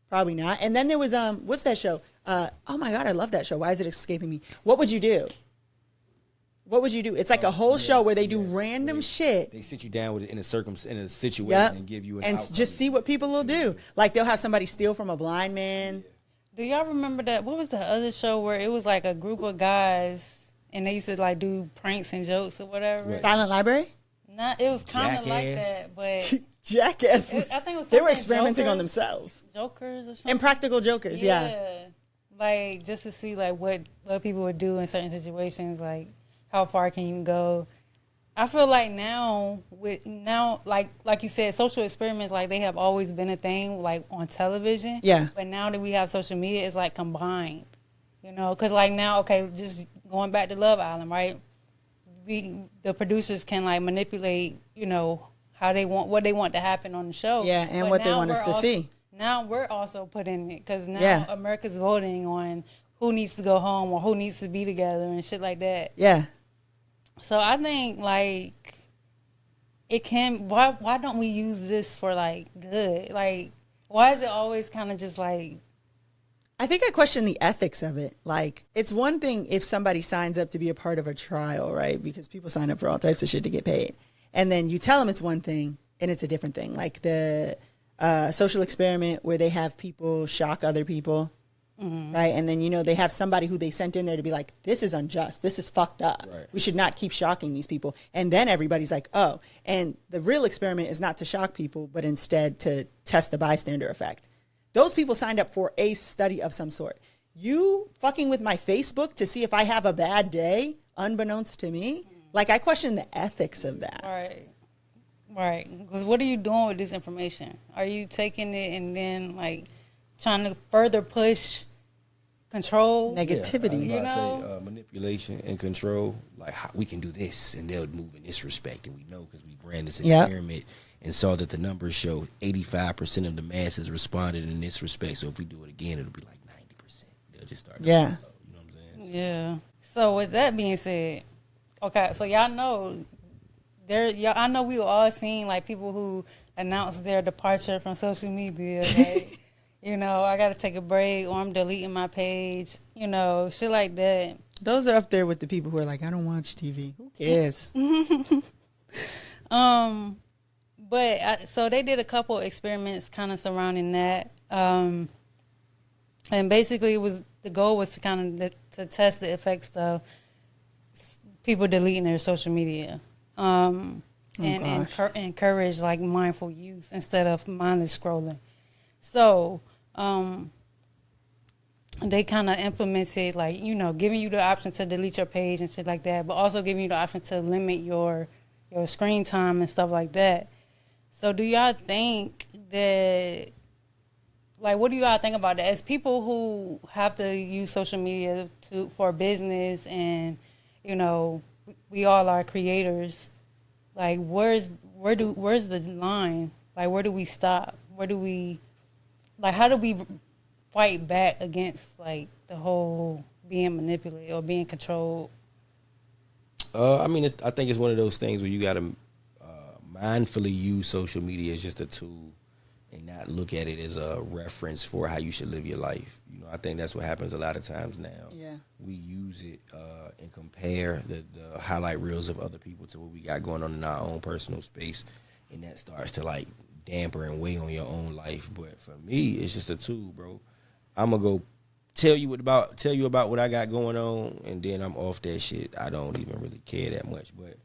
Probably not. And then there was what's that show? Oh my God, I love that show. Why is it escaping me? What Would You Do? What would you do? It's like a whole show where they do random shit. They sit you down with it in a situation and give you an outcome. Just see what people will do. Like they'll have somebody steal from a blind man. Do y'all remember that? What was the other show where it was like a group of guys and they used to like do pranks and jokes or whatever? Silent Library? Not. It was kind of like that, but Jackass. I think it was they were experimenting on themselves. Jokers or something. Impractical Jokers, yeah. Like just to see like what people would do in certain situations, like how far can you go? I feel like now like you said, social experiments, like they have always been a thing, like on television. Yeah. But now that we have social media, it's like combined, you know, because like now, okay, just going back to Love Island, right? The producers can like manipulate, you know, what they want to happen on the show. Yeah, and but what they want us to see. Now we're also put in it because now America's voting on who needs to go home or who needs to be together and shit like that. Yeah. So I think like it can. Why don't we use this for like good? Like why is it always kind of just like? I think I question the ethics of it. Like it's one thing if somebody signs up to be a part of a trial, right? Because people sign up for all types of shit to get paid, and then you tell them it's one thing and it's a different thing. Like the social experiment where they have people shock other people. right? And then, they have somebody who they sent in there to be like, this is unjust. This is fucked up. Right. We should not keep shocking these people. And then everybody's like, oh. And the real experiment is not to shock people, but instead to test the bystander effect. Those people signed up for a study of some sort. You fucking with my Facebook to see if I have a bad day, unbeknownst to me? Like, I question the ethics of that. Right. Because what are you doing with this information? Are you taking it and then, like, trying to further push control? Negativity. Yeah, I was about to say, manipulation and control. Like, how we can do this, and they'll move in this respect. And we know because we ran this experiment and saw that the numbers show 85% of the masses responded in this respect. So if we do it again, it'll be like 90%. They'll just start. Yeah. You know what I'm saying? Yeah. So with that being said, okay, so y'all know I know we all seen like people who announce their departure from social media. Like, I got to take a break, or I'm deleting my page. Shit like that. Those are up there with the people who are like, I don't watch TV. Who cares? So they did a couple experiments kind of surrounding that. And basically the goal was to kind of to test the effects of people deleting their social media. And encourage like mindful use instead of mindless scrolling. So they kind of implemented like, giving you the option to delete your page and shit like that, but also giving you the option to limit your screen time and stuff like that. So do y'all think that, like, what do y'all think about that? As people who have to use social media for business and, we all are creators, like, where's the line? Like, where do we stop? How do we fight back against, like, the whole being manipulated or being controlled? I think it's one of those things where you got to mindfully use social media as just a tool and not look at it as a reference for how you should live your life. I think that's what happens a lot of times now. Yeah. We use it and compare the highlight reels of other people to what we got going on in our own personal space, and that starts to like damper and weigh on your own life. But for me, it's just a tool, bro. I'm gonna go tell you about what I got going on, and then I'm off that shit. I don't even really care that much, but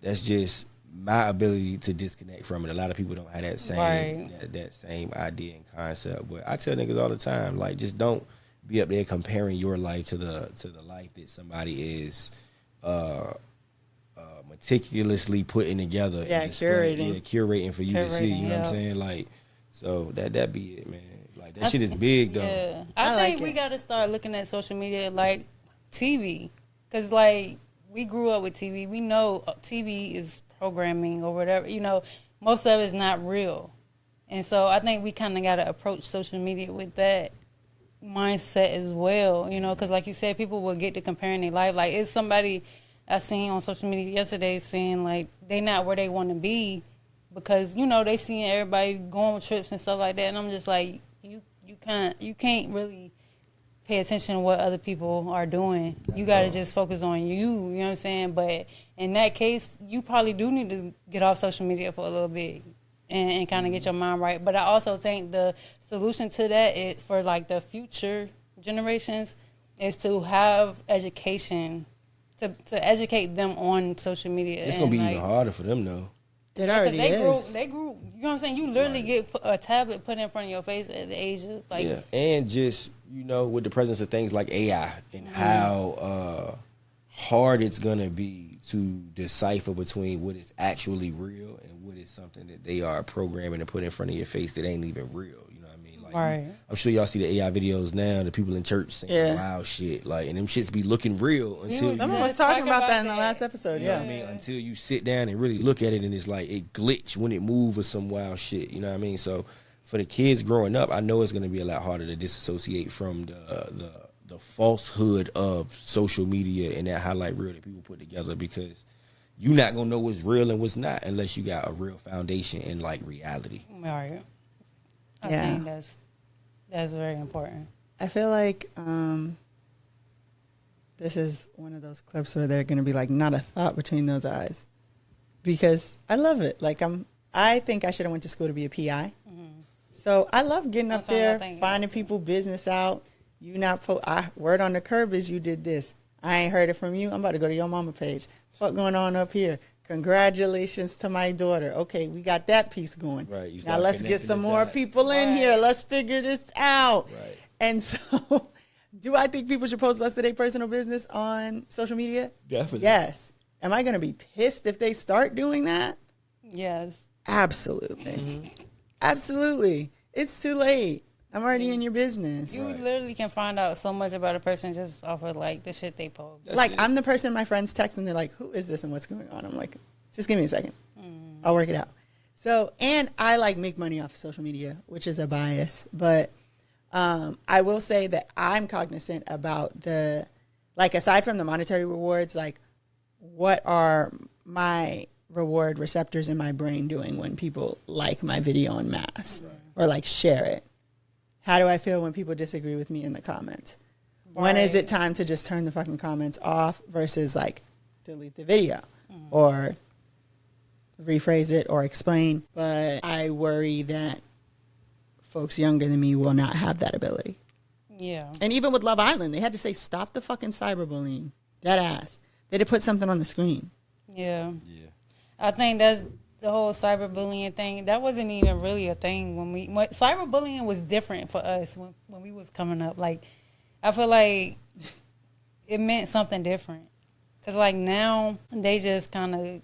that's just my ability to disconnect from it. A lot of people don't have that same that same idea and concept. But I tell niggas all the time, like, just don't be up there comparing your life to the life that somebody is meticulously putting together. Yeah, and curating for you to see. You know what I'm saying? Like, so that be it, man. Like, that shit is big, though. Yeah. I think we got to start looking at social media like TV. Because, like, we grew up with TV. We know TV is programming or whatever. Most of it is not real. And so I think we kind of got to approach social media with that mindset as well. Because like you said, people will get to comparing their life. Like, it's somebody I seen on social media yesterday saying, like, they not where they want to be because, they seeing everybody going on trips and stuff like that. And I'm just like, you can't really pay attention to what other people are doing. You got to just focus on you know what I'm saying? But in that case, you probably do need to get off social media for a little bit and kind of get your mind right. But I also think the solution to that for like the future generations is to have education, to educate them on social media. It's going to be even harder for them, though. It already is. They grew, you know what I'm saying? You literally get a tablet put in front of your face at the age of, like... Yeah, and just, with the presence of things like AI and how hard it's going to be to decipher between what is actually real and what is something that they are programming to put in front of your face that ain't even real. You know what I mean? Like, right. I'm sure y'all see the AI videos now, the people in church saying wild shit. Like, and them shits be looking real until Someone was talking about that in the last episode. You know what I mean? Until you sit down and really look at it and it's like it glitch when it move or some wild shit. You know what I mean? So for the kids growing up, I know it's going to be a lot harder to disassociate from the falsehood of social media and that highlight reel that people put together, because you're not going to know what's real and what's not unless you got a real foundation in like reality. Right. I think that's very important. I feel like this is one of those clips where they're going to be like, not a thought between those eyes, because I love it. Like, I think I should have went to school to be a PI. So I love getting up Sometimes I there, think finding that's- people business out. You not word on the curb is you did this. I ain't heard it from you. I'm about to go to your mama page. What going on up here? Congratulations to my daughter. Okay, we got that piece going. Right, you Now start let's get connecting some the more dots. people in Right. here. Let's figure this out. Right. And so, do I think people should post less of their personal business on social media? Definitely. Yes. Am I going to be pissed if they start doing that? Yes. Absolutely. Absolutely. It's too late. I'm already in your business. You literally can find out so much about a person just off of like the shit they post. Like, I'm the person my friends text and they're like, who is this and what's going on? I'm like, just give me a second. I'll work it out. So, and I like make money off of social media, which is a bias. But I will say that I'm cognizant about the, like, aside from the monetary rewards, like, what are my reward receptors in my brain doing when people like my video en masse or like share it? How do I feel when people disagree with me in the comments? When is it time to just turn the fucking comments off versus like delete the video or rephrase it or explain? But I worry that folks younger than me will not have that ability. Yeah. And even with Love Island, they had to say, stop the fucking cyberbullying. That ass. They had to put something on the screen. Yeah. Yeah. I think that's the whole cyberbullying thing. That wasn't even really a thing when cyberbullying was different for us when we was coming up. Like, I feel like it meant something different. Cause like now they just kind of,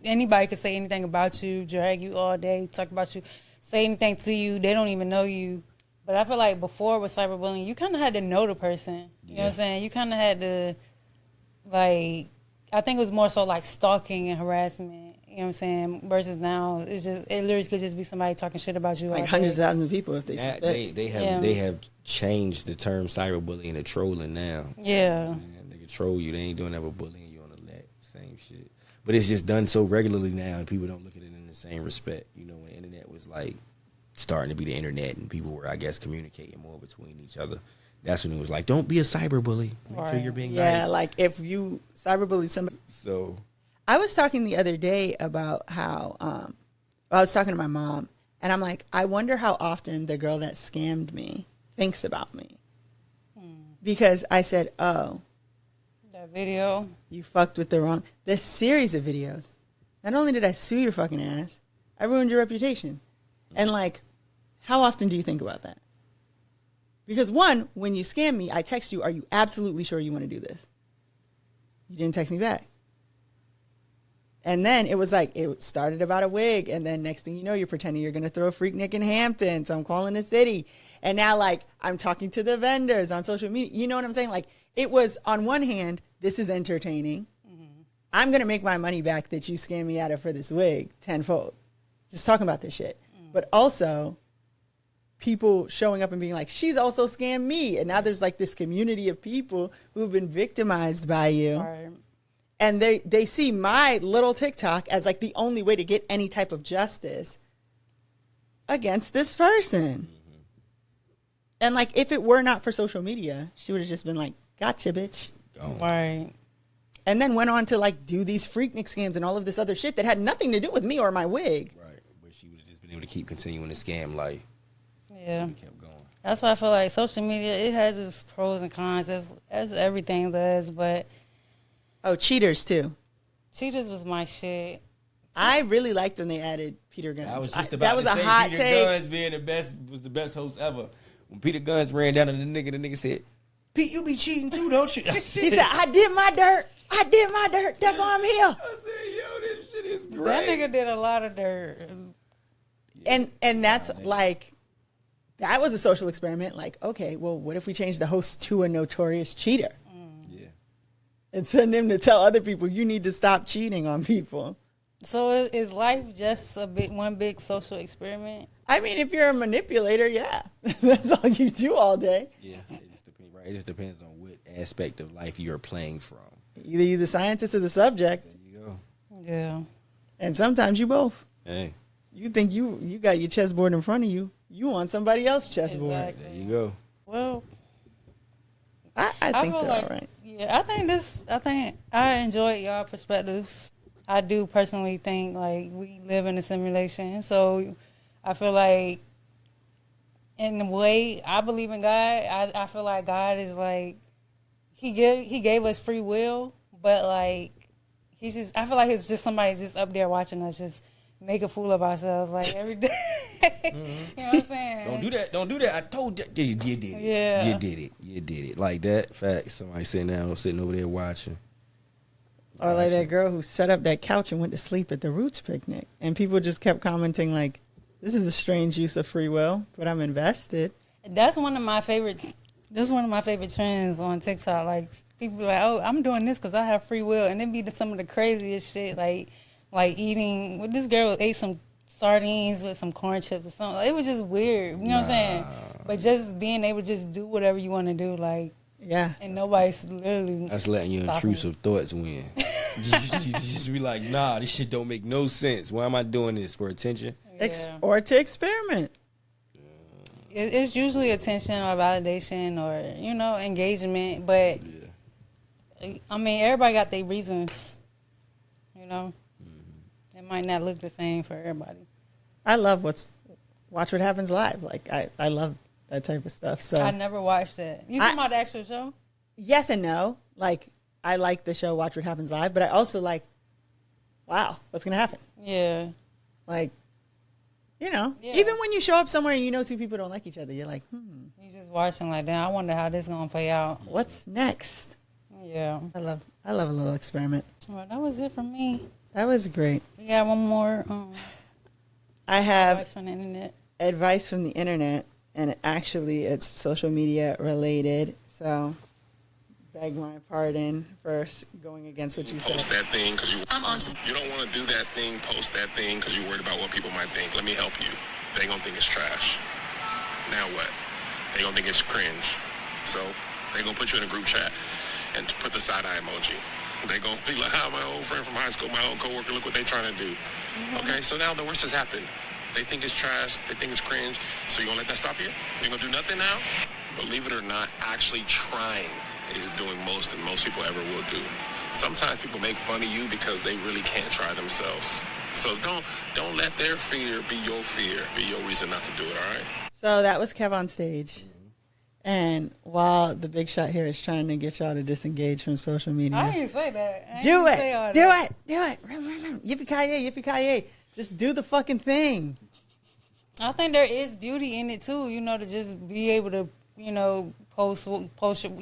anybody could say anything about you, drag you all day, talk about you, say anything to you. They don't even know you. But I feel like before with cyberbullying, you kind of had to know the person. You know what I'm saying? You kind of had to, like, I think it was more so like stalking and harassment. You know what I'm saying? Versus now, it's just, it literally could just be somebody talking shit about you. Like all hundreds of day. thousands of people if they That, spit. they have changed the term cyberbullying to trolling now. Yeah. Man, they can troll you. They ain't doing that but bullying you on the net. Same shit. But it's just done so regularly now, and people don't look at it in the same respect. You know, when the internet was like starting to be the internet, and people were, I guess, communicating more between each other. That's when it was like, don't be a cyberbully. Make sure you're being nice. Like if you cyberbully somebody. So I was talking the other day about how I was talking to my mom, and I'm like, I wonder how often the girl that scammed me thinks about me. Because I said, oh, That video. you fucked with the wrong, this series of videos. Not only did I sue your fucking ass, I ruined your reputation. And like, how often do you think about that? Because one, when you scam me, I text you, are you absolutely sure you want to do this? You didn't text me back. And then it was like, it started about a wig. And then next thing you know, you're pretending you're going to throw a Freaknik in Hampton. So I'm calling the city. And now like, I'm talking to the vendors on social media. You know what I'm saying? Like it was on one hand, this is entertaining. I'm going to make my money back that you scammed me out of for this wig tenfold. Just talking about this shit. But also people showing up and being like, she's also scammed me. And now there's like this community of people who've been victimized by you. Right. And they see my little TikTok as like the only way to get any type of justice against this person. And like, if it were not for social media, she would have just been like, gotcha, bitch. Right. And then went on to like do these Freaknik scams and all of this other shit that had nothing to do with me or my wig. right, but she would have just been able to keep continuing the scam life. Yeah. Kept going. That's why I feel like social media, it has its pros and cons, as everything does. But Oh, cheaters too. Cheetahs was my shit. I really liked when they added Peter Guns. I was just that about was to a say hot Peter take. Guns being the best host ever. When Peter Guns ran down on the nigga said, Pete, you be cheating too, don't you? He said, I did my dirt. I did my dirt. That's why I'm here. I said, yo, this shit is great. That nigga did a lot of dirt. And that's like, that was a social experiment. Like, okay, well, what if we change the host to a notorious cheater? Yeah. And send him to tell other people, you need to stop cheating on people. So is life just one big social experiment? I mean, if you're a manipulator, yeah. That's all you do all day. Yeah, it just depends, right? It just depends on what aspect of life you're playing from. Either you're the scientist or the subject. There you go. Yeah. And sometimes you both. Hey, You think you got your chessboard in front of you. You on somebody else's chessboard. Exactly. there you go. Well, I think feel they're like, all right. yeah, I think I enjoyed y'all perspectives. I do personally think like we live in a simulation, so I feel like in the way I believe in God, I feel like God is like he gave us free will, but like I feel like it's just somebody just up there watching us just make a fool of ourselves like every day. You know what I'm saying? Don't do that. I told you. You did it. Yeah. You did it. Like that. Fact. Somebody sitting over there watching. Or like that girl who set up that couch and went to sleep at the Roots picnic. And people just kept commenting like, this is a strange use of free will, but I'm invested. That's one of my favorite trends on TikTok. Like people be like, "Oh, I'm doing this because I have free will," and it be some of the craziest shit. Like eating. Well, this girl ate some sardines with some corn chips or something. It was just weird. You know what I'm saying? But just being able to just do whatever you want to do, like yeah, and nobody's literally. That's letting your intrusive thoughts win. You just be like, nah, this shit don't make no sense. Why am I doing this for attention? Yeah. Or to experiment. It's usually attention or validation or, you know, engagement. But, I mean, everybody got their reasons, you know. It might not look the same for everybody. I love watch what happens live. Like, I love that type of stuff. So I never watched that. You talking about the actual show? Yes and no. Like, I like the show Watch What Happens Live, but I also like, wow, what's going to happen? Yeah. Like, you know, even when you show up somewhere and you know two people don't like each other, you're like, You just watching like, damn, I wonder how this going to play out. what's next? Yeah. I love a little experiment. Well, that was it for me. That was great. We got one more I have advice from the internet. advice from the internet, and actually it's social media related. So, beg my pardon for going against what you said. Post that thing because you don't want to do that thing, post that thing because you're worried about what people might think. Let me help you. They gonna think it's trash. Now what? They gonna think it's cringe. So they gonna put you in a group chat and put the side-eye emoji. They gonna be like, my old friend from high school, my old coworker, look what they trying to do. Okay, so now the worst has happened. They think it's trash. They think it's cringe. So you gonna let that stop you? You gonna do nothing now? Believe it or not, actually trying is doing most than most people ever will do. Sometimes people make fun of you because they really can't try themselves. So don't let their fear be your reason not to do it, all right? So that was Kev on stage. And while the big shot here is trying to get y'all to disengage from social media. I didn't say that. Do it. Yippee-ki-yay. Just do the fucking thing. I think there is beauty in it too, you know, to just be able to, you know, post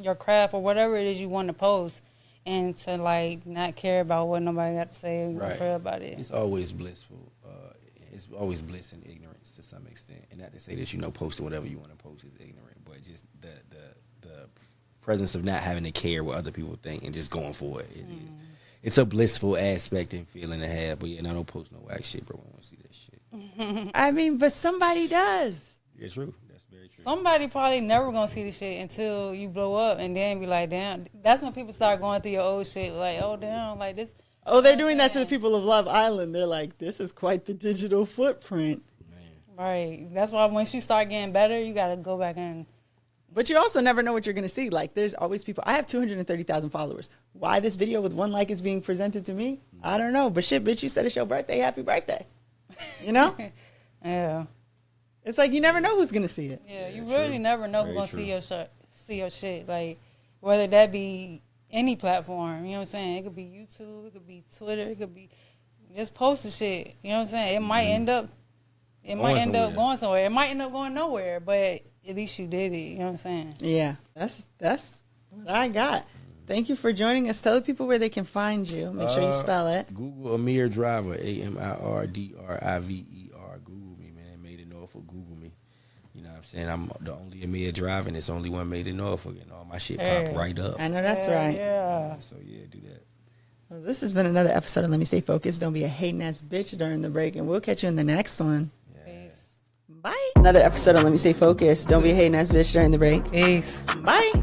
your craft or whatever it is you want to post, and to like not care about what nobody got to say or feel about it. It's always blissful. It's always bliss in ignorance to some extent, and not to say that, you know, posting whatever you want to post is ignorant, but just the presence of not having to care what other people think and just going for it. It's a blissful aspect and feeling to have. But yeah, I don't post no whack shit, bro. I want to see that shit. I mean, but somebody does. Yeah, true. That's very true. Somebody probably never gonna see the shit until you blow up, and then be like, damn. That's when people start going through your old shit, like, oh damn, like this. Oh, they're doing that to the people of Love Island. They're like, this is quite the digital footprint. Right. That's why once you start getting better, you gotta go back in. But you also never know what you're going to see. Like, there's always people. I have 230,000 followers. Why this video with 1 like is being presented to me? I don't know. But shit, bitch, you said it's your birthday. Happy birthday. You know? Yeah. It's like you never know who's going to see it. Yeah, you really never know who's going to see your shit. Like, whether that be any platform, you know what I'm saying? It could be YouTube, it could be Twitter, it could be just post the shit. You know what I'm saying? It might end up going somewhere. It might end up going nowhere, but at least you did it. You know what I'm saying? Yeah, that's what I got. Thank you for joining us. Tell the people where they can find you. Make sure you spell it. Google Amir Driver, AmirdRiver. Google me, man. Made in Norfolk. Google me. You know what I'm saying? I'm the only Amir Driver, and it's the only one made in Norfolk, and all my shit pop right up. I know that's right. Yeah. So yeah, do that. Well, this has been another episode of Let Me Stay Focused. Don't be a hating ass bitch during the break, and we'll catch you in the next one. Peace. Bye. Another episode of Let Me Stay Focused. Don't be a hating ass bitch during the break. Peace. Bye.